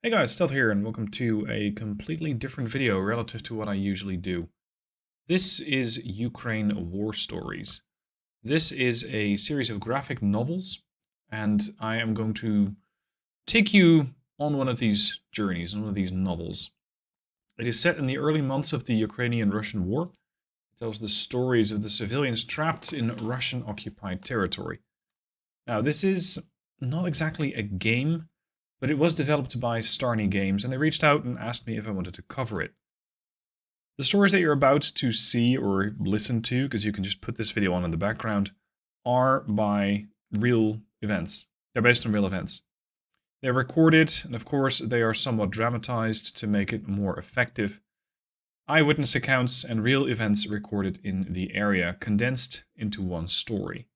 Hey guys, Stealth here, and welcome to a completely different video relative to what I usually do. This is Ukraine War Stories. This is a series of graphic novels, and I am going to take you on one of these journeys, on one of these novels. It is set in the early months of the Ukrainian-Russian War. It tells the stories of the civilians trapped in Russian-occupied territory. Now, this is not exactly a game, but it was developed by Starny Games, and they reached out and asked me if I wanted to cover it. The stories that you're about to see or listen to, because you can just put this video on in the background, are by real events. They're based on real events. They're recorded, and of course they are somewhat dramatized to make it more effective. Eyewitness accounts and real events recorded in the area, condensed into one story.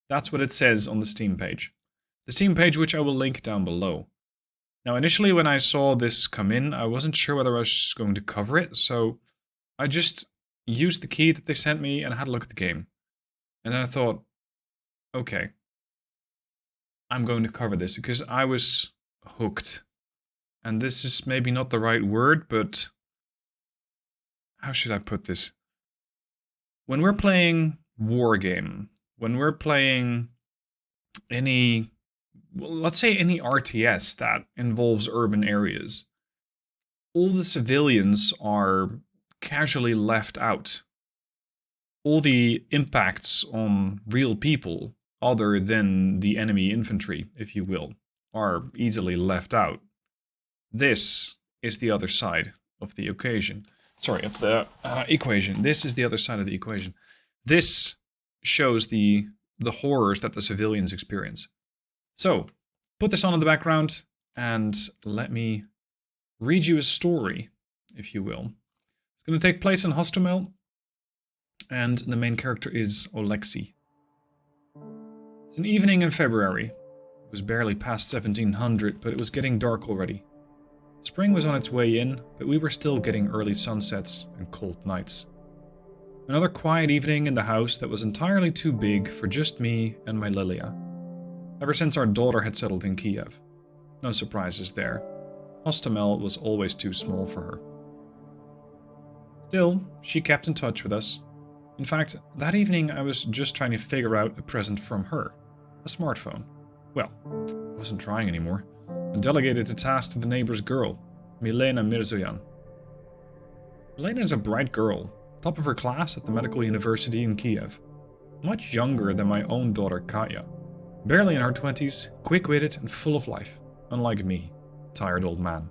That's what it says on the Steam page. The Steam page, which I will link down below. Now, initially when I saw this come in, I wasn't sure whether I was going to cover it, so I just used the key that they sent me and had a look at the game. And then I thought, okay, I'm going to cover this because I was hooked. And this is maybe not the right word, but how should I put this? When we're playing war game, when we're playing any, well, let's say any RTS that involves urban areas, all the civilians are casually left out. All the impacts on real people, other than the enemy infantry, if you will, are easily left out. This is the other side of the occasion. Sorry, of the equation. This is the other side of the equation. This shows the horrors that the civilians experience. So, put this on in the background, and let me read you a story, if you will. It's going to take place in Hostomel, and the main character is Oleksiy. It's an evening in February. It was barely past 1700, but it was getting dark already. Spring was on its way in, but we were still getting early sunsets and cold nights. Another quiet evening in the house that was entirely too big for just me and my Lilia. Ever since our daughter had settled in Kiev. No surprises there. Hostomel was always too small for her. Still, she kept in touch with us. In fact, that evening I was just trying to figure out a present from her. A smartphone. Well, I wasn't trying anymore. I delegated the task to the neighbor's girl, Milena Mirzoyan. Milena is a bright girl, top of her class at the medical university in Kiev. Much younger than my own daughter Katya. Barely in her 20s, quick-witted and full of life, unlike me, a tired old man.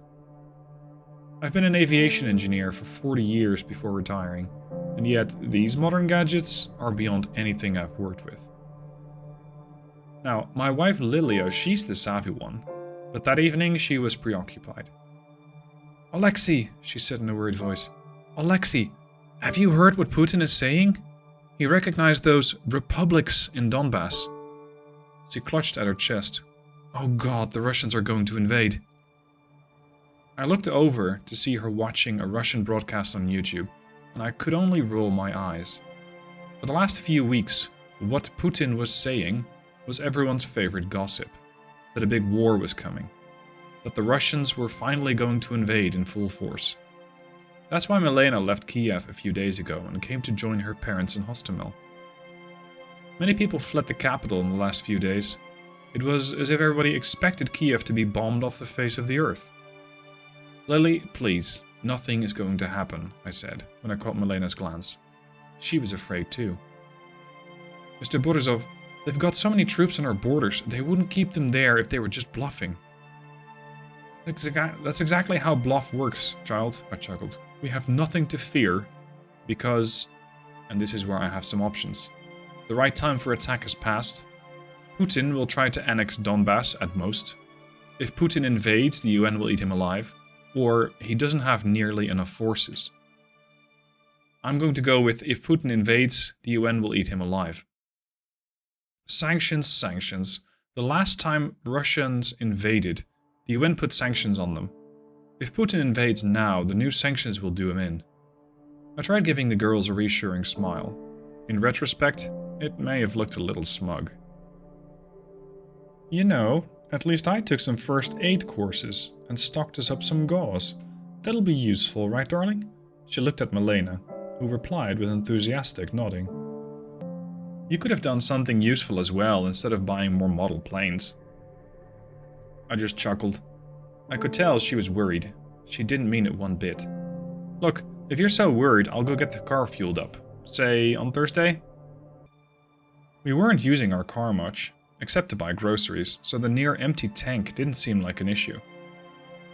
I've been an aviation engineer for 40 years before retiring, and yet these modern gadgets are beyond anything I've worked with. Now, my wife Lilia, she's the savvy one, but that evening she was preoccupied. "Oleksiy," she said in a worried voice. "Oleksiy, have you heard what Putin is saying? He recognized those republics in Donbass." She clutched at her chest. "Oh God, the Russians are going to invade." I looked over to see her watching a Russian broadcast on YouTube, and I could only roll my eyes. For the last few weeks, what Putin was saying was everyone's favorite gossip. That a big war was coming. That the Russians were finally going to invade in full force. That's why Milena left Kiev a few days ago and came to join her parents in Hostomel. Many people fled the capital in the last few days. It was as if everybody expected Kiev to be bombed off the face of the earth. "Lily, please, nothing is going to happen," I said, when I caught Milena's glance. She was afraid too. "Mr. Borisov, they've got so many troops on our borders, they wouldn't keep them there if they were just bluffing." "That's exactly how bluff works, child," I chuckled. "We have nothing to fear, because..." And this is where I have some options. The right time for attack has passed. Putin will try to annex Donbass at most. If Putin invades, the UN will eat him alive. Or he doesn't have nearly enough forces. I'm going to go with if Putin invades, the UN will eat him alive. Sanctions, sanctions. The last time Russians invaded, the UN put sanctions on them. If Putin invades now, the new sanctions will do him in. I tried giving the girls a reassuring smile. In retrospect, it may have looked a little smug. "You know, At least I took some first aid courses and stocked us up some gauze. That'll be useful, right, darling? She looked at Malena, who replied with enthusiastic nodding. You could have done something useful as well instead of buying more model planes. I just chuckled. I could tell she was worried. She didn't mean it one bit. Look, if you're so worried, I'll go get the car fueled up. Say, on Thursday? We weren't using our car much, except to buy groceries, so the near-empty tank didn't seem like an issue.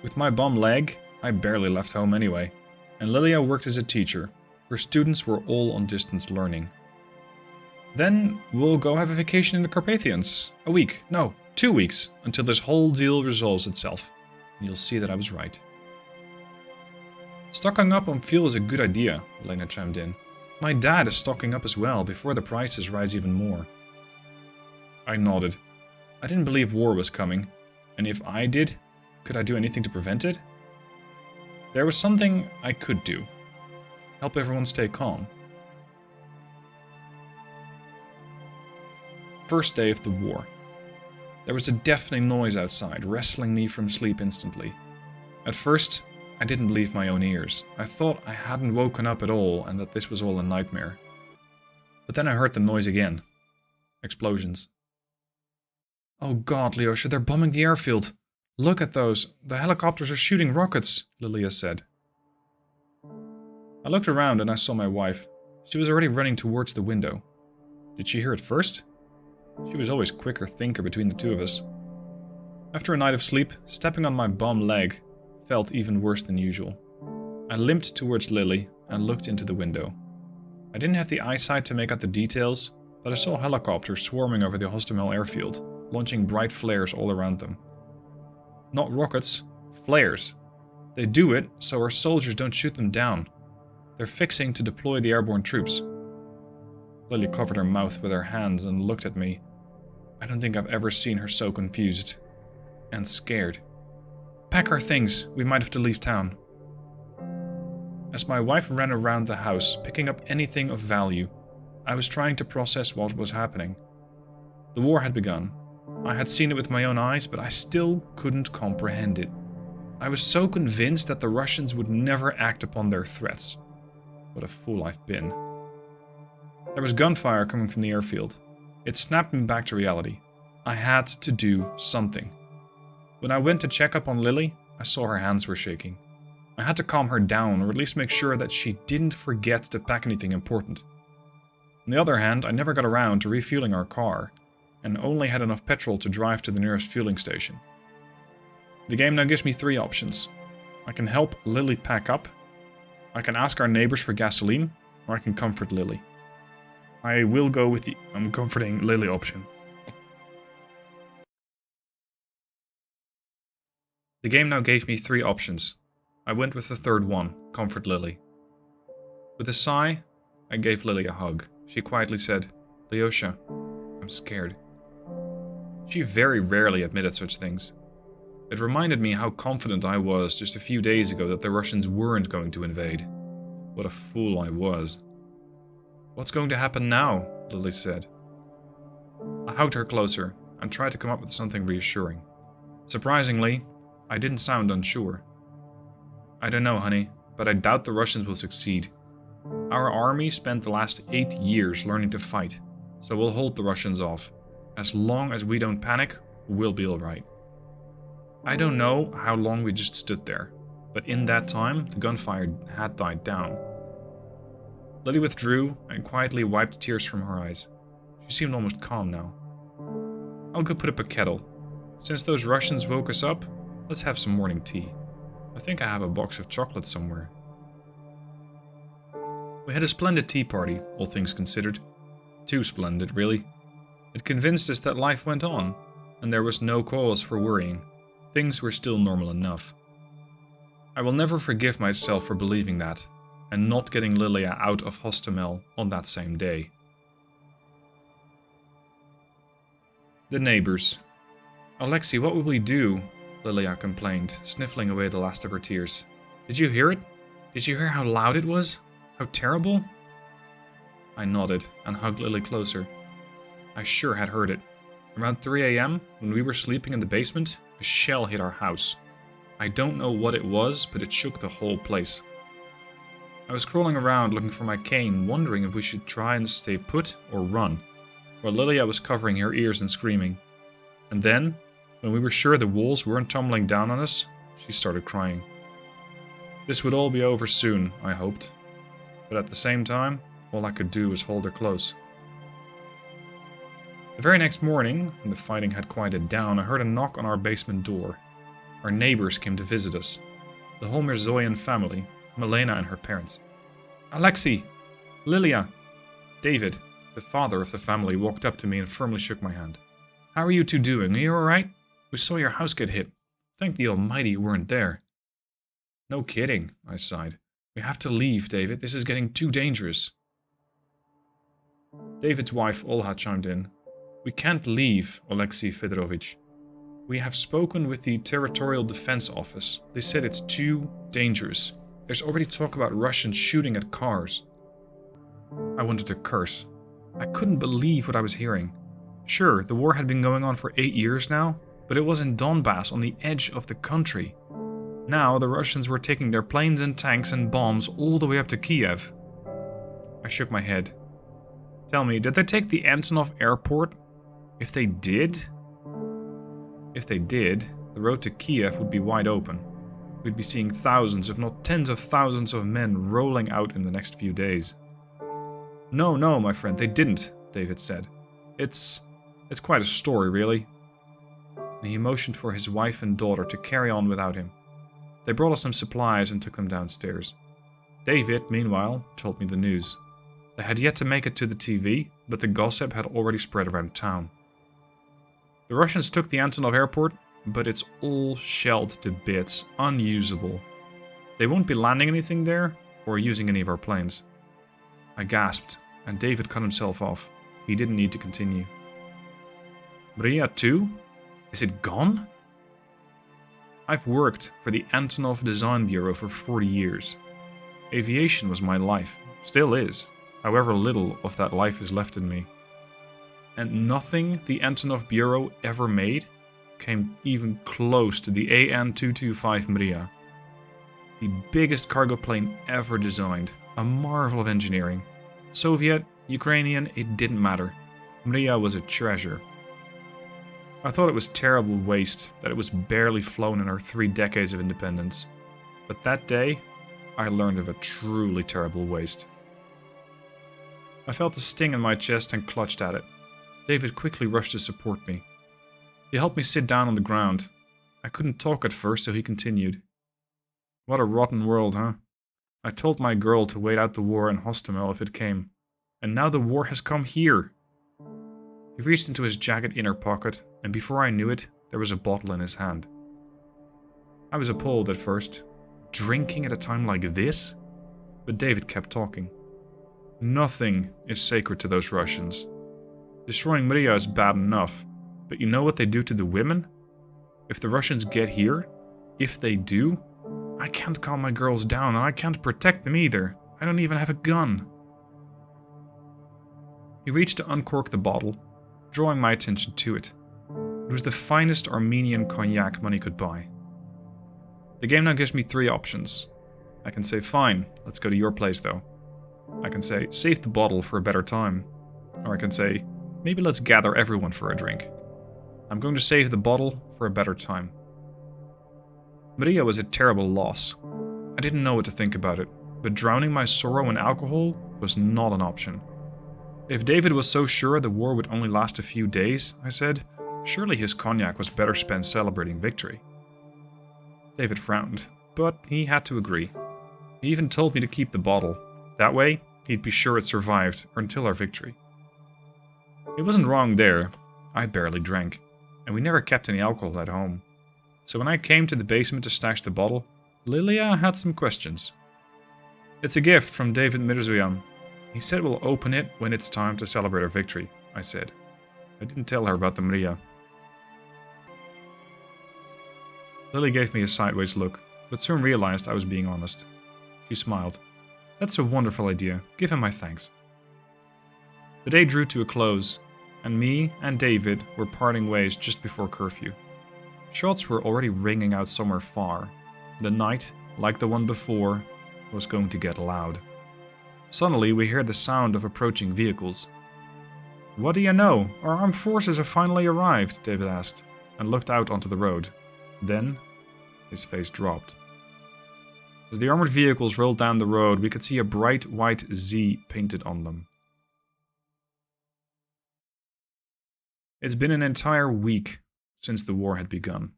With my bum leg, I barely left home anyway, and Lilia worked as a teacher. Her students were all on distance learning. Then we'll go have a vacation in the Carpathians. A week, no, 2 weeks, until this whole deal resolves itself. And you'll see that I was right. Stocking up on fuel is a good idea, Elena chimed in. My dad is stocking up as well, before the prices rise even more. I nodded. I didn't believe war was coming, and if I did, could I do anything to prevent it? There was something I could do. Help everyone stay calm. First day of the war. There was a deafening noise outside, wrestling me from sleep instantly. At first, I didn't believe my own ears. I thought I hadn't woken up at all and that this was all a nightmare. But then I heard the noise again. Explosions. Oh god, Leosha, they're bombing the airfield. Look at those. The helicopters are shooting rockets, Lilia said. I looked around and I saw my wife. She was already running towards the window. Did she hear it first? She was always quicker thinker between the two of us. After a night of sleep, stepping on my bum leg felt even worse than usual. I limped towards Lily and looked into the window. I didn't have the eyesight to make out the details, but I saw helicopters swarming over the Hostomel airfield, launching bright flares all around them. Not rockets, flares. They do it so our soldiers don't shoot them down. They're fixing to deploy the airborne troops. Lily covered her mouth with her hands and looked at me. I don't think I've ever seen her so confused. And scared. Pack our things, we might have to leave town. As my wife ran around the house, picking up anything of value, I was trying to process what was happening. The war had begun. I had seen it with my own eyes, but I still couldn't comprehend it. I was so convinced that the Russians would never act upon their threats. What a fool I've been. There was gunfire coming from the airfield. It snapped me back to reality. I had to do something. When I went to check up on Lily, I saw her hands were shaking. I had to calm her down, or at least make sure that she didn't forget to pack anything important. On the other hand, I never got around to refueling our car, and only had enough petrol to drive to the nearest fueling station. The game now gives me 3 options. I can help Lily pack up, I can ask our neighbors for gasoline, or I can comfort Lily. I will go with the comforting Lily option. The game now gave me 3 options. I went with the third one, comfort Lily. With a sigh, I gave Lily a hug. She quietly said, Leosha, I'm scared. She very rarely admitted such things. It reminded me how confident I was just a few days ago that the Russians weren't going to invade. What a fool I was. What's going to happen now? Lily said. I hugged her closer and tried to come up with something reassuring. Surprisingly, I didn't sound unsure. I don't know, honey, but I doubt the Russians will succeed. Our army spent the last 8 years learning to fight, so we'll hold the Russians off. As long as we don't panic, we'll be alright. I don't know how long we just stood there, but in that time, the gunfire had died down. Lily withdrew and quietly wiped tears from her eyes. She seemed almost calm now. I'll go put up a kettle. Since those Russians woke us up, let's have some morning tea. I think I have a box of chocolate somewhere. We had a splendid tea party, all things considered. Too splendid, really. It convinced us that life went on, and there was no cause for worrying. Things were still normal enough. I will never forgive myself for believing that, and not getting Lilia out of Hostomel on that same day. The neighbors. Alexei, what will we do? Lilia complained, sniffling away the last of her tears. Did you hear it? Did you hear how loud it was? How terrible? I nodded and hugged Lily closer. I sure had heard it. Around 3 AM, when we were sleeping in the basement, a shell hit our house. I don't know what it was, but it shook the whole place. I was crawling around looking for my cane, wondering if we should try and stay put or run, while Lilia was covering her ears and screaming. And then, when we were sure the walls weren't tumbling down on us, she started crying. This would all be over soon, I hoped. But at the same time, all I could do was hold her close. The very next morning, when the fighting had quieted down, I heard a knock on our basement door. Our neighbors came to visit us. The whole Mirzoyan family, Milena and her parents. Alexei! Lilia! David, the father of the family, walked up to me and firmly shook my hand. How are you two doing? Are you alright? We saw your house get hit. Thank the Almighty you weren't there. No kidding, I sighed. We have to leave, David. This is getting too dangerous. David's wife, Olha, chimed in. We can't leave, Alexei Fedorovich. We have spoken with the Territorial Defense Office. They said it's too dangerous. There's already talk about Russians shooting at cars. I wanted to curse. I couldn't believe what I was hearing. Sure, the war had been going on for 8 years now, but it was in Donbass on the edge of the country. Now the Russians were taking their planes and tanks and bombs all the way up to Kiev. I shook my head. Tell me, did they take the Antonov airport? If they did, the road to Kiev would be wide open. We'd be seeing thousands, if not tens of thousands of men rolling out in the next few days. No, my friend, they didn't, David said. It's quite a story, really. And he motioned for his wife and daughter to carry on without him. They brought us some supplies and took them downstairs. David, meanwhile, told me the news. They had yet to make it to the TV, but the gossip had already spread around town. The Russians took the Antonov airport, but it's all shelled to bits, unusable. They won't be landing anything there, or using any of our planes. I gasped, and David cut himself off. He didn't need to continue. Maria too? Is it gone? I've worked for the Antonov Design Bureau for 40 years. Aviation was my life, still is, however little of that life is left in me. And nothing the Antonov Bureau ever made came even close to the AN-225 Maria. The biggest cargo plane ever designed, a marvel of engineering. Soviet, Ukrainian, it didn't matter. Maria was a treasure. I thought it was terrible waste that it was barely flown in our 3 decades of independence. But that day, I learned of a truly terrible waste. I felt a sting in my chest and clutched at it. David quickly rushed to support me. He helped me sit down on the ground. I couldn't talk at first, so he continued. What a rotten world, huh? I told my girl to wait out the war in Hostomel if it came. And now the war has come here. He reached into his jacket inner pocket, and before I knew it, there was a bottle in his hand. I was appalled at first. Drinking at a time like this? But David kept talking. Nothing is sacred to those Russians. Destroying Maria is bad enough, but you know what they do to the women? If the Russians get here, if they do, I can't calm my girls down and I can't protect them either. I don't even have a gun. He reached to uncork the bottle, drawing my attention to it. It was the finest Armenian cognac money could buy. The game now gives me 3 options. I can say, fine, let's go to your place though. I can say, save the bottle for a better time. Or I can say, maybe let's gather everyone for a drink. I'm going to save the bottle for a better time. Maria was a terrible loss. I didn't know what to think about it, but drowning my sorrow in alcohol was not an option. If David was so sure the war would only last a few days, I said, surely his cognac was better spent celebrating victory. David frowned, but he had to agree. He even told me to keep the bottle. That way, he'd be sure it survived until our victory. He wasn't wrong there. I barely drank, and we never kept any alcohol at home. So when I came to the basement to stash the bottle, Lilia had some questions. It's a gift from David Mirzoyan. He said we'll open it when it's time to celebrate our victory, I said. I didn't tell her about the Maria. Lily gave me a sideways look, but soon realized I was being honest. She smiled. That's a wonderful idea. Give him my thanks. The day drew to a close. and me and David were parting ways just before curfew. Shots were already ringing out somewhere far. The night, like the one before, was going to get loud. Suddenly we heard the sound of approaching vehicles. "What do you know? Our armed forces have finally arrived," David asked, and looked out onto the road. Then, his face dropped. As the armored vehicles rolled down the road, we could see a bright white Z painted on them. It's been an entire week since the war had begun.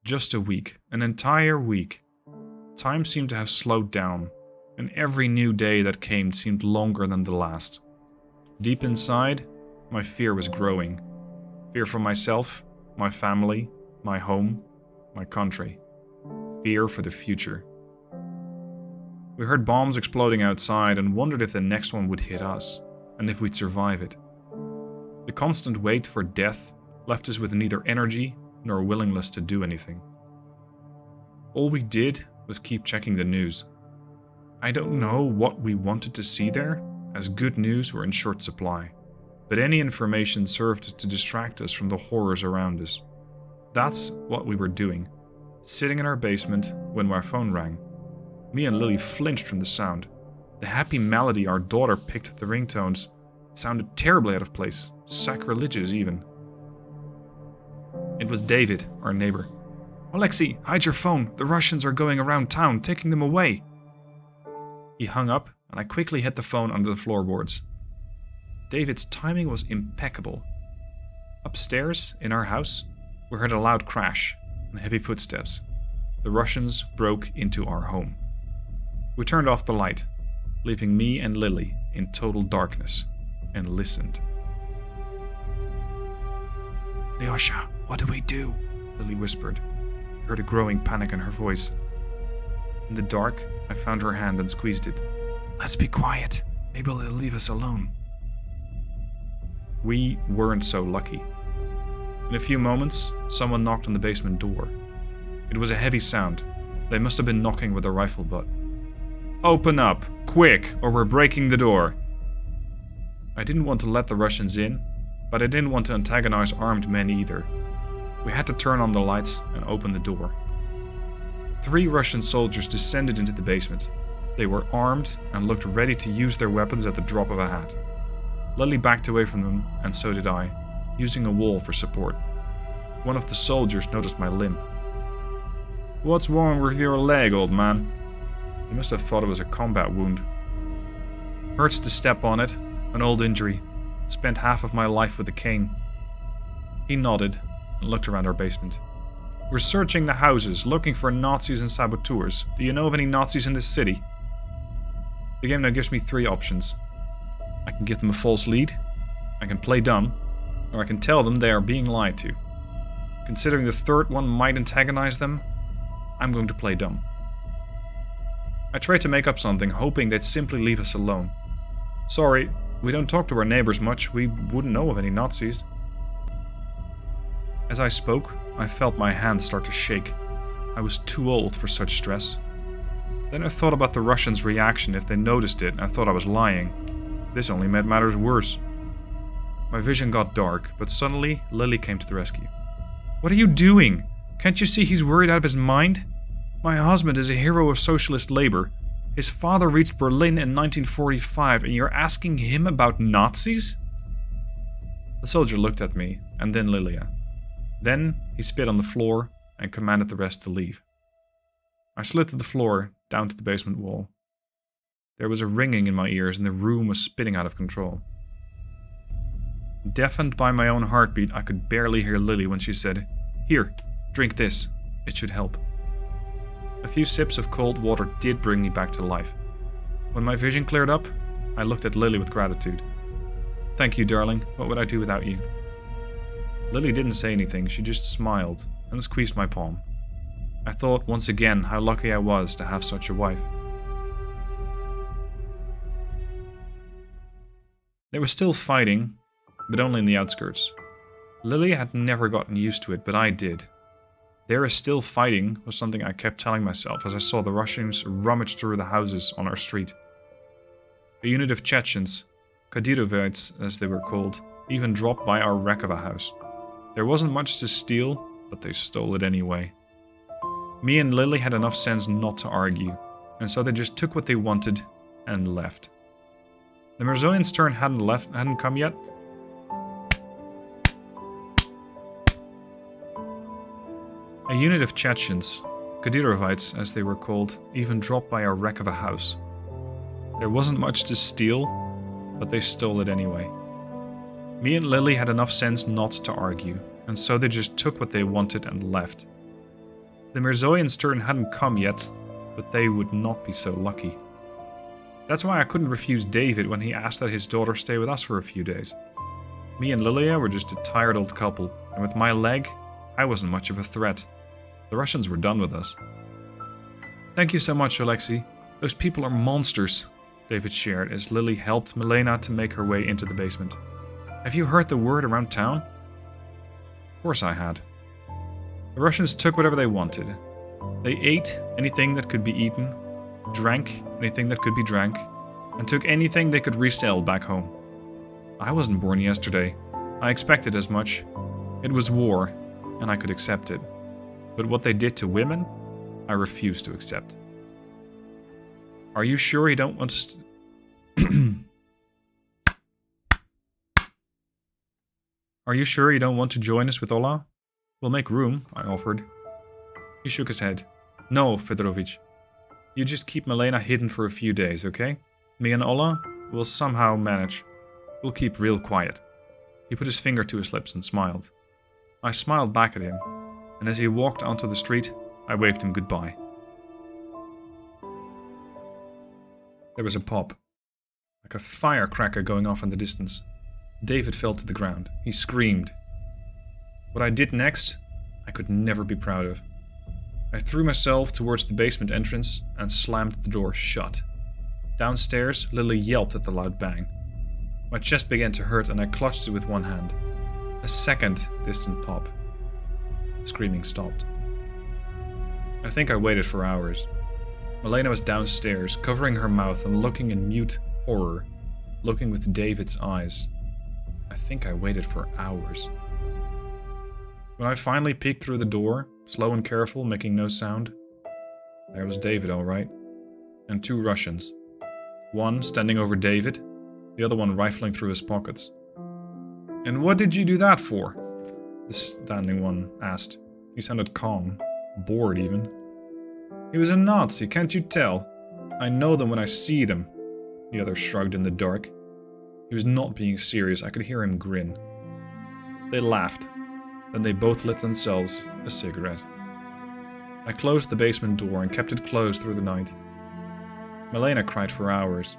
Just a week. An entire week. Time seemed to have slowed down, and every new day that came seemed longer than the last. Deep inside, my fear was growing. Fear for myself, my family, my home, my country. Fear for the future. We heard bombs exploding outside and wondered if the next one would hit us, and if we'd survive it. The constant wait for death left us with neither energy nor willingness to do anything. All we did was keep checking the news. I don't know what we wanted to see there, as good news were in short supply, but any information served to distract us from the horrors around us. That's what we were doing, sitting in our basement when my phone rang. Me and Lily flinched from the sound. The happy melody our daughter picked the ringtones sounded terribly out of place, sacrilegious even. It was David, our neighbor. "Alexei, hide your phone. The Russians are going around town, taking them away." He hung up, and I quickly hid the phone under the floorboards. David's timing was impeccable. Upstairs, in our house, we heard a loud crash and heavy footsteps. The Russians broke into our home. We turned off the light, leaving me and Lily in total darkness, and listened. "Lyosha, what do we do?" Lily whispered. I heard a growing panic in her voice. In the dark, I found her hand and squeezed it. "Let's be quiet. Maybe they'll leave us alone." We weren't so lucky. In a few moments, someone knocked on the basement door. It was a heavy sound. They must have been knocking with a rifle butt. "Open up, quick, or we're breaking the door." I didn't want to let the Russians in, but I didn't want to antagonize armed men either. We had to turn on the lights and open the door. 3 Russian soldiers descended into the basement. They were armed and looked ready to use their weapons at the drop of a hat. Lily backed away from them, and so did I, using a wall for support. One of the soldiers noticed my limp. "What's wrong with your leg, old man?" He must have thought it was a combat wound. "Hurts to step on it. An old injury. Spent half of my life with a cane." He nodded and looked around our basement. "We're searching the houses, looking for Nazis and saboteurs. Do you know of any Nazis in this city?" The game now gives me 3 options. I can give them a false lead, I can play dumb, or I can tell them they are being lied to. Considering the third one might antagonize them, I'm going to play dumb. I tried to make up something, hoping they'd simply leave us alone. "Sorry, we don't talk to our neighbors much. We wouldn't know of any Nazis." As I spoke, I felt my hands start to shake. I was too old for such stress. Then I thought about the Russians' reaction if they noticed it and thought I was lying. This only made matters worse. My vision got dark, but suddenly Lily came to the rescue. "What are you doing? Can't you see he's worried out of his mind? My husband is a hero of socialist labor. His father reached Berlin in 1945, and you're asking him about Nazis?" The soldier looked at me, and then Lilia. Then he spit on the floor and commanded the rest to leave. I slid to the floor, down to the basement wall. There was a ringing in my ears, and the room was spinning out of control. Deafened by my own heartbeat, I could barely hear Lily when she said, "Here, drink this. It should help." A few sips of cold water did bring me back to life. When my vision cleared up, I looked at Lily with gratitude. "Thank you, darling. What would I do without you?" Lily didn't say anything, she just smiled and squeezed my palm. I thought once again how lucky I was to have such a wife. They were still fighting, but only in the outskirts. Lily had never gotten used to it, but I did. "There is still fighting," was something I kept telling myself as I saw the Russians rummage through the houses on our street. A unit of Chechens, Kadyrovites as they were called, even dropped by our wreck of a house. There wasn't much to steal, but they stole it anyway. Me and Lily had enough sense not to argue, and so they just took what they wanted and left. The Mirzoian's turn hadn't come yet. A unit of Chechens, Kadirovites as they were called, even dropped by our wreck of a house. There wasn't much to steal, but they stole it anyway. Me and Lily had enough sense not to argue, and so they just took what they wanted and left. The Mirzoian's turn hadn't come yet, but they would not be so lucky. That's why I couldn't refuse David when he asked that his daughter stay with us for a few days. Me and Lilia were just a tired old couple, and with my leg, I wasn't much of a threat. The Russians were done with us. Thank you so much, Alexei. Those people are monsters, David shared as Lily helped Milena to make her way into the basement. Have you heard the word around town? Of course I had. The Russians took whatever they wanted. They ate anything that could be eaten, drank anything that could be drank, and took anything they could resell back home. I wasn't born yesterday. I expected as much. It was war, and I could accept it. But what they did to women, I refuse to accept. Are you sure you don't want to Are you sure you don't want to join us with Ola? We'll make room, I offered. He shook his head. No, Fedorovich. You just keep Milena hidden for a few days, okay? Me and Ola will somehow manage. We'll keep real quiet. He put his finger to his lips and smiled. I smiled back at him, and as he walked onto the street, I waved him goodbye. There was a pop, like a firecracker going off in the distance. David fell to the ground. He screamed. What I did next, I could never be proud of. I threw myself towards the basement entrance and slammed the door shut. Downstairs, Lily yelped at the loud bang. My chest began to hurt and I clutched it with one hand. A second distant pop. The screaming stopped. I think I waited for hours. Milena was downstairs, covering her mouth and looking in mute horror, looking with David's eyes. I think I waited for hours. When I finally peeked through the door, slow and careful, making no sound, there was David, all right, and two Russians. One standing over David, the other one rifling through his pockets. And what did you do that for? The standing one asked. He sounded calm, bored even. He was a Nazi, can't you tell? I know them when I see them. The other shrugged in the dark. He was not being serious, I could hear him grin. They laughed. Then they both lit themselves a cigarette. I closed the basement door and kept it closed through the night. Milena cried for hours.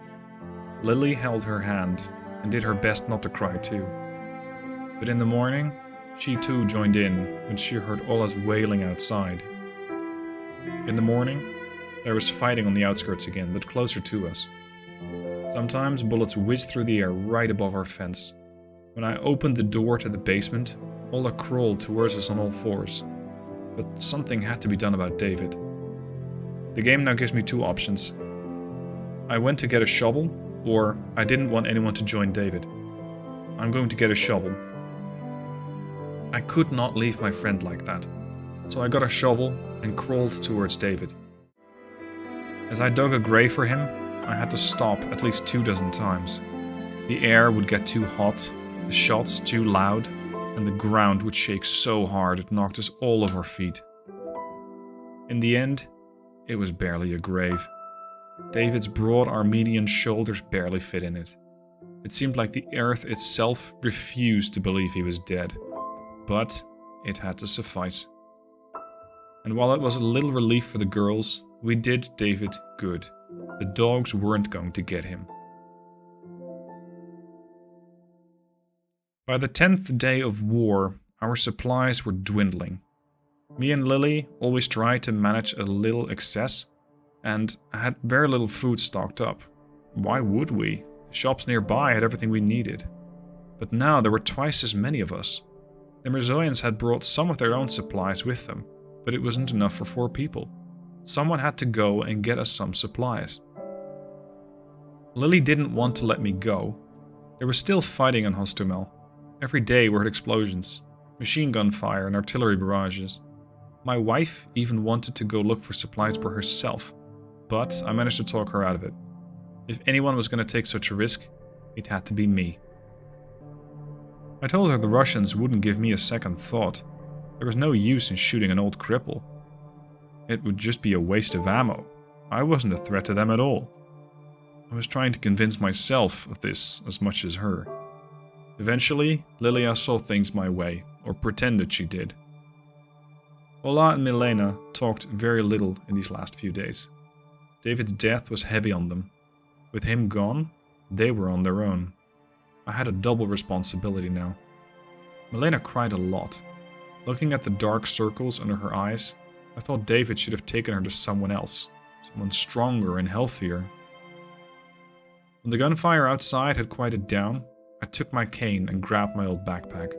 Lily held her hand and did her best not to cry too. But in the morning, she too joined in when she heard Ola's wailing outside. In the morning, there was fighting on the outskirts again, but closer to us. Sometimes bullets whizzed through the air right above our fence. When I opened the door to the basement, Ola crawled towards us on all fours. But something had to be done about David. The game now gives me two options. I went to get a shovel, or I didn't want anyone to join David. I'm going to get a shovel. I could not leave my friend like that, so I got a shovel and crawled towards David. As I dug a grave for him, I had to stop at least 24 times. The air would get too hot, the shots too loud, and the ground would shake so hard it knocked us all off our feet. In the end, it was barely a grave. David's broad Armenian shoulders barely fit in it. It seemed like the earth itself refused to believe he was dead. But it had to suffice. And while it was a little relief for the girls, we did David good. The dogs weren't going to get him. By the 10th day of war, our supplies were dwindling. Me and Lily always tried to manage a little excess, and had very little food stocked up. Why would we? The shops nearby had everything we needed. But now there were twice as many of us. The Mirzoians had brought some of their own supplies with them, but it wasn't enough for 4 people. Someone had to go and get us some supplies. Lily didn't want to let me go. There was still fighting on Hostomel. Every day we heard explosions, machine gun fire and artillery barrages. My wife even wanted to go look for supplies for herself, but I managed to talk her out of it. If anyone was going to take such a risk, it had to be me. I told her the Russians wouldn't give me a second thought. There was no use in shooting an old cripple. It would just be a waste of ammo. I wasn't a threat to them at all. I was trying to convince myself of this as much as her. Eventually, Lilia saw things my way, or pretended she did. Ola and Milena talked very little in these last few days. David's death was heavy on them. With him gone, they were on their own. I had a double responsibility now. Milena cried a lot. Looking at the dark circles under her eyes, I thought David should have taken her to someone else, someone stronger and healthier. When the gunfire outside had quieted down, I took my cane and grabbed my old backpack.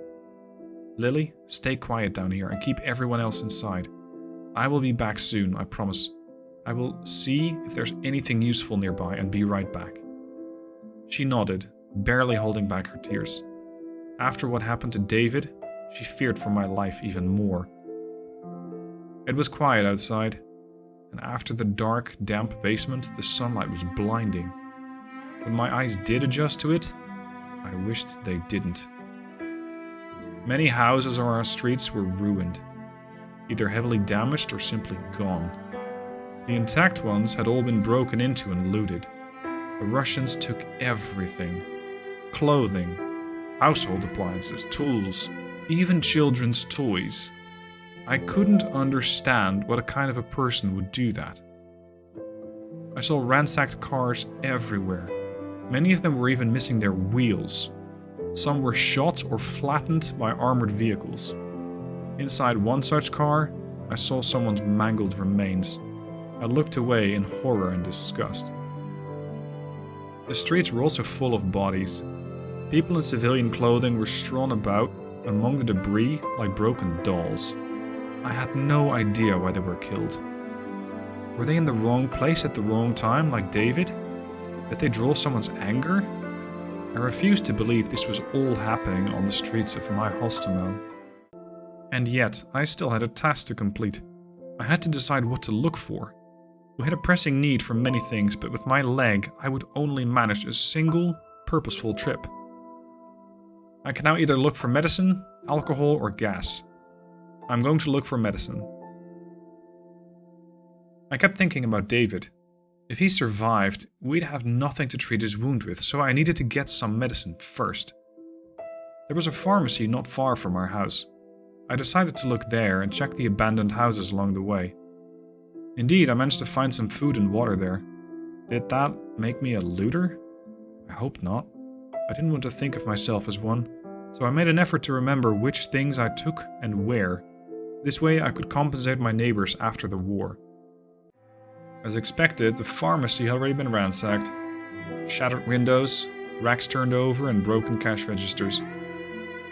Lily, stay quiet down here and keep everyone else inside. I will be back soon, I promise. I will see if there's anything useful nearby and be right back. She nodded, barely holding back her tears. After what happened to David, she feared for my life even more. It was quiet outside, and after the dark, damp basement, the sunlight was blinding. When my eyes did adjust to it, I wished they didn't. Many houses on our streets were ruined, either heavily damaged or simply gone. The intact ones had all been broken into and looted. The Russians took everything. Clothing, household appliances, tools, even children's toys. I couldn't understand what kind of a person would do that. I saw ransacked cars everywhere. Many of them were even missing their wheels. Some were shot or flattened by armored vehicles. Inside one such car, I saw someone's mangled remains. I looked away in horror and disgust. The streets were also full of bodies. People in civilian clothing were strewn about among the debris like broken dolls. I had no idea why they were killed. Were they in the wrong place at the wrong time, like David? Did they draw someone's anger? I refused to believe this was all happening on the streets of my Hostomel. And yet, I still had a task to complete. I had to decide what to look for. We had a pressing need for many things, but with my leg, I would only manage a single, purposeful trip. I can now either look for medicine, alcohol, or gas. I'm going to look for medicine. I kept thinking about David. If he survived, we'd have nothing to treat his wound with, so I needed to get some medicine first. There was a pharmacy not far from our house. I decided to look there and check the abandoned houses along the way. Indeed, I managed to find some food and water there. Did that make me a looter? I hope not. I didn't want to think of myself as one, so I made an effort to remember which things I took and where. This way I could compensate my neighbors after the war. As expected, the pharmacy had already been ransacked. Shattered windows, racks turned over, and broken cash registers.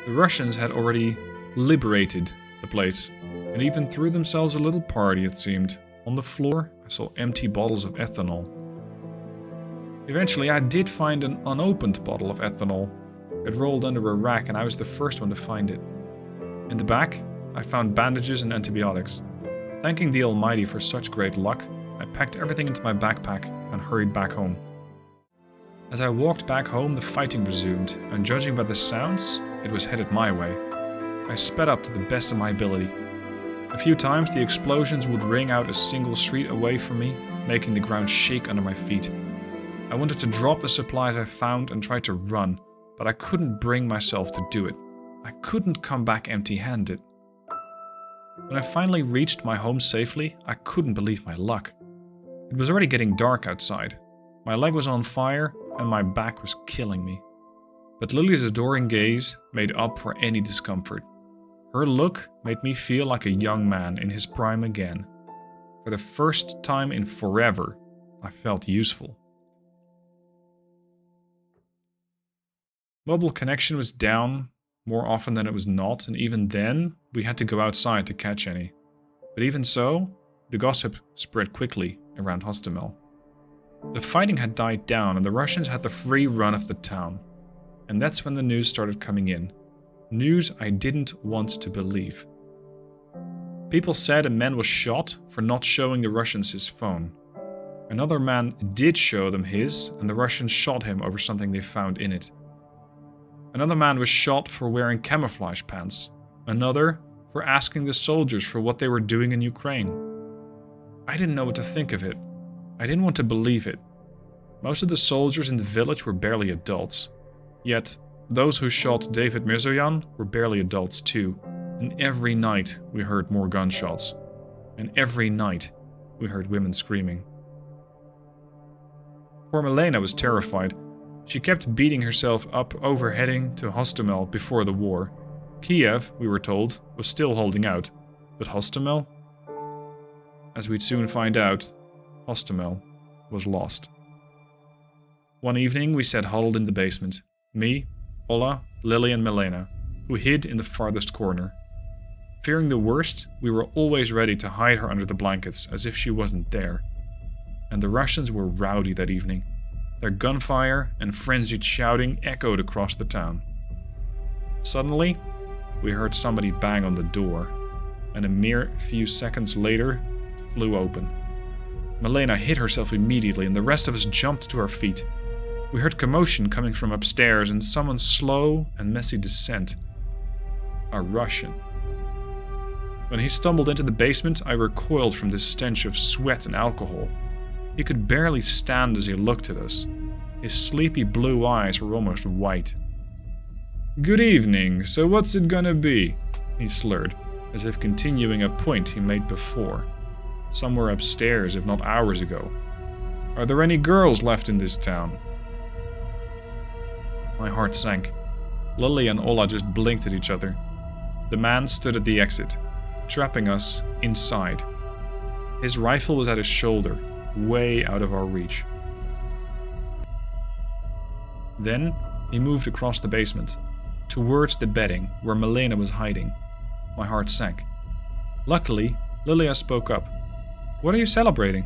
The Russians had already liberated the place, and even threw themselves a little party, it seemed. On the floor, I saw empty bottles of ethanol. Eventually, I did find an unopened bottle of ethanol. It rolled under a rack, and I was the first one to find it. In the back, I found bandages and antibiotics. Thanking the Almighty for such great luck, I packed everything into my backpack and hurried back home. As I walked back home, the fighting resumed, and judging by the sounds, it was headed my way. I sped up to the best of my ability. A few times, the explosions would ring out a single street away from me, making the ground shake under my feet. I wanted to drop the supplies I found and try to run, but I couldn't bring myself to do it. I couldn't come back empty-handed. When I finally reached my home safely, I couldn't believe my luck. It was already getting dark outside. My leg was on fire, and my back was killing me. But Lily's adoring gaze made up for any discomfort. Her look made me feel like a young man in his prime again. For the first time in forever, I felt useful. Mobile connection was down more often than it was not, and even then, we had to go outside to catch any. But even so, the gossip spread quickly around Hostomel. The fighting had died down and the Russians had the free run of the town. And that's when the news started coming in. News I didn't want to believe. People said a man was shot for not showing the Russians his phone. Another man did show them his, and the Russians shot him over something they found in it. Another man was shot for wearing camouflage pants. Another for asking the soldiers for what they were doing in Ukraine. I didn't know what to think of it. I didn't want to believe it. Most of the soldiers in the village were barely adults. Yet, those who shot David Mirzoyan were barely adults too. And every night we heard more gunshots. And every night we heard women screaming. Poor Milena was terrified. She kept beating herself up over heading to Hostomel before the war. Kiev, we were told, was still holding out. But Hostomel? As we'd soon find out, Hostomel was lost. One evening we sat huddled in the basement. Me, Ola, Lily and Milena, who hid in the farthest corner. Fearing the worst, we were always ready to hide her under the blankets as if she wasn't there. And the Russians were rowdy that evening. Their gunfire and frenzied shouting echoed across the town. Suddenly, we heard somebody bang on the door, and a mere few seconds later, it flew open. Milena hid herself immediately, and the rest of us jumped to our feet. We heard commotion coming from upstairs and someone's slow and messy descent. A Russian. When he stumbled into the basement, I recoiled from the stench of sweat and alcohol. He could barely stand as he looked at us. His sleepy blue eyes were almost white. "Good evening, so what's it gonna be?" he slurred, as if continuing a point he made before. Somewhere upstairs, if not hours ago. "Are there any girls left in this town?" My heart sank. Lily and Ola just blinked at each other. The man stood at the exit, trapping us inside. His rifle was at his shoulder, way out of our reach. Then he moved across the basement, towards the bedding where Milena was hiding. My heart sank. Luckily, Lilia spoke up. "What are you celebrating?"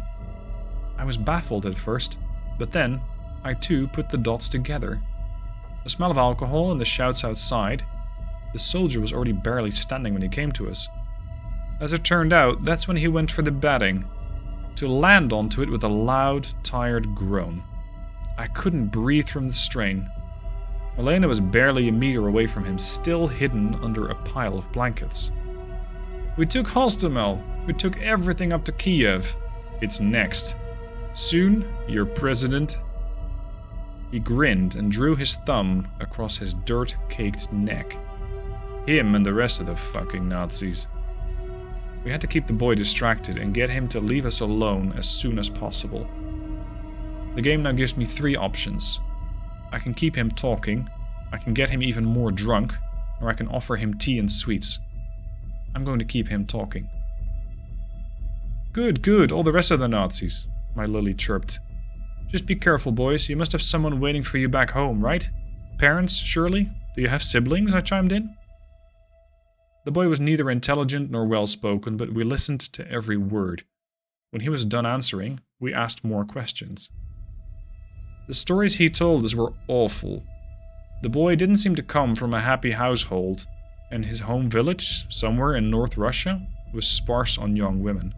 I was baffled at first, but then I too put the dots together. The smell of alcohol and the shouts outside. The soldier was already barely standing when he came to us. As it turned out, that's when he went for the bedding, to land onto it with a loud, tired groan. I couldn't breathe from the strain. Milena was barely a meter away from him, still hidden under a pile of blankets. "We took Hostomel. We took everything up to Kiev. It's next. Soon, your president..." He grinned and drew his thumb across his dirt-caked neck. Him and the rest of the fucking Nazis. We had to keep the boy distracted and get him to leave us alone as soon as possible. The game now gives me 3 options. I can keep him talking, I can get him even more drunk, or I can offer him tea and sweets. I'm going to keep him talking. "Good, good, all the rest of the Nazis," my Lily chirped. "Just be careful, boys, you must have someone waiting for you back home, right? Parents, surely? Do you have siblings?" I chimed in. The boy was neither intelligent nor well-spoken, but we listened to every word. When he was done answering, we asked more questions. The stories he told us were awful. The boy didn't seem to come from a happy household, and his home village, somewhere in North Russia, was sparse on young women.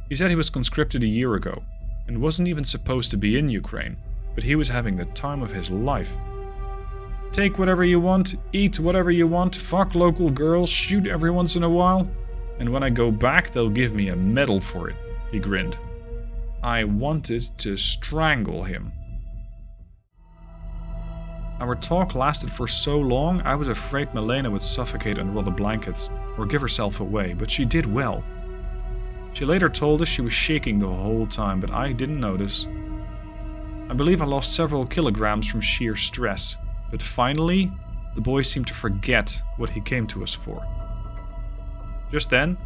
He said he was conscripted a year ago, and wasn't even supposed to be in Ukraine, but he was having the time of his life. "Take whatever you want, eat whatever you want, fuck local girls, shoot every once in a while, and when I go back they'll give me a medal for it," he grinned. I wanted to strangle him. Our talk lasted for so long, I was afraid Milena would suffocate under all the blankets, or give herself away, but she did well. She later told us she was shaking the whole time, but I didn't notice. I believe I lost several kilograms from sheer stress, but finally, the boy seemed to forget what he came to us for. Just then,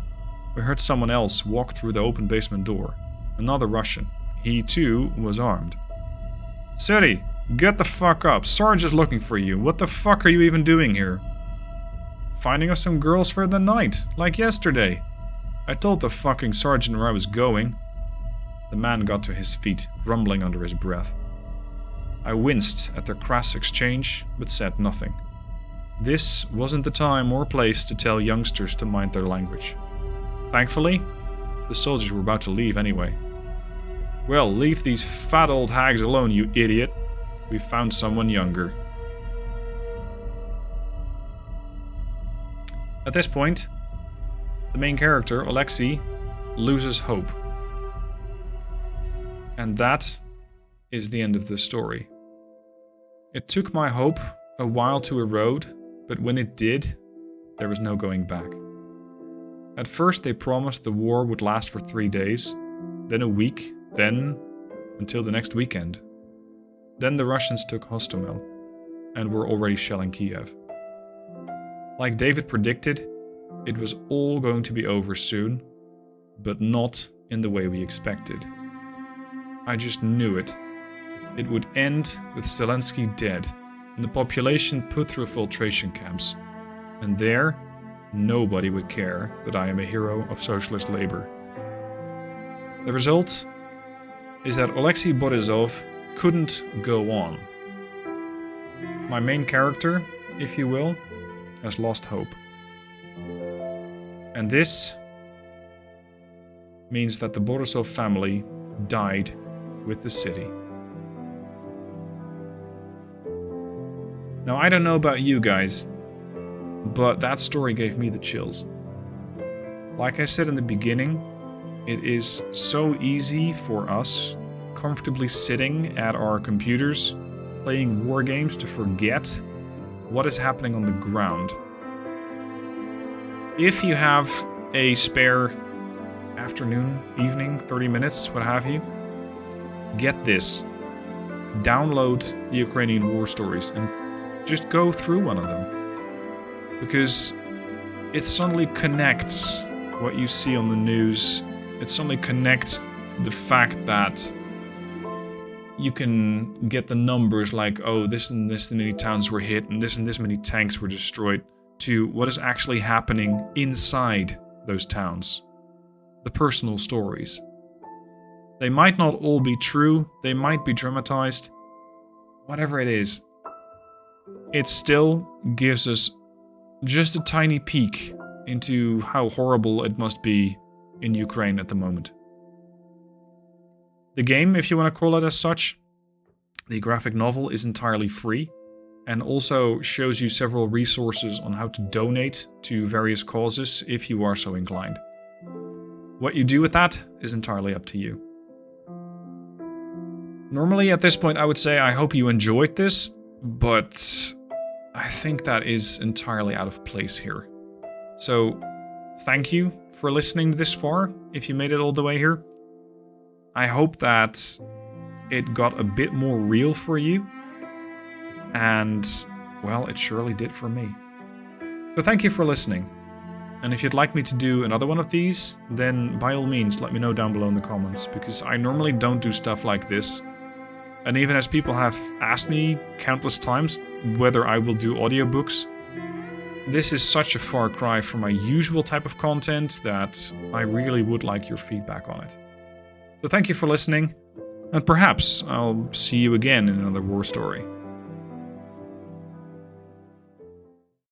we heard someone else walk through the open basement door. Another Russian. He too was armed. "Siri, get the fuck up. Sarge is looking for you. What the fuck are you even doing here?" "Finding us some girls for the night, like yesterday. I told the fucking sergeant where I was going." The man got to his feet, grumbling under his breath. I winced at their crass exchange, but said nothing. this wasn't the time or place to tell youngsters to mind their language. Thankfully, the soldiers were about to leave anyway. Well, leave these fat old hags alone, you idiot. We found someone younger. At this point, the main character, Alexei, loses hope. And that is the end of the story. It took my hope a while to erode, but when it did, there was no going back. At first they promised the war would last for 3 days, then a week, then until the next weekend. Then the Russians took Hostomel and were already shelling Kiev. Like David predicted, it was all going to be over soon, but not in the way we expected. I just knew it. It would end with Zelensky dead and the population put through filtration camps. And there, nobody would care that I am a hero of socialist labor. The result is that Alexei Borisov couldn't go on. My main character, if you will, has lost hope. And this means that the Borisov family died with the city. Now, I don't know about you guys, but that story gave me the chills. Like I said in the beginning, it is so easy for us, comfortably sitting at our computers, playing war games to forget what is happening on the ground. If you have a spare afternoon, evening, 30 minutes, what have you, get this. Download the Ukrainian war stories and just go through one of them. Because it suddenly connects what you see on the news. It suddenly connects the fact that you can get the numbers like, oh, this and this many towns were hit and this many tanks were destroyed, to what is actually happening inside those towns. The personal stories. They might not all be true, they might be dramatized, whatever it is. It still gives us just a tiny peek into how horrible it must be in Ukraine at the moment. The game, if you want to call it as such, the graphic novel, is entirely free and also shows you several resources on how to donate to various causes if you are so inclined. What you do with that is entirely up to you. Normally at this point I would say I hope you enjoyed this, but I think that is entirely out of place here. So thank you for listening this far, if you made it all the way here. I hope that it got a bit more real for you. And, well, it surely did for me. So thank you for listening. And if you'd like me to do another one of these, then by all means let me know down below in the comments, because I normally don't do stuff like this. And even as people have asked me countless times whether I will do audiobooks, this is such a far cry from my usual type of content that I really would like your feedback on it. So thank you for listening, and perhaps I'll see you again in another war story.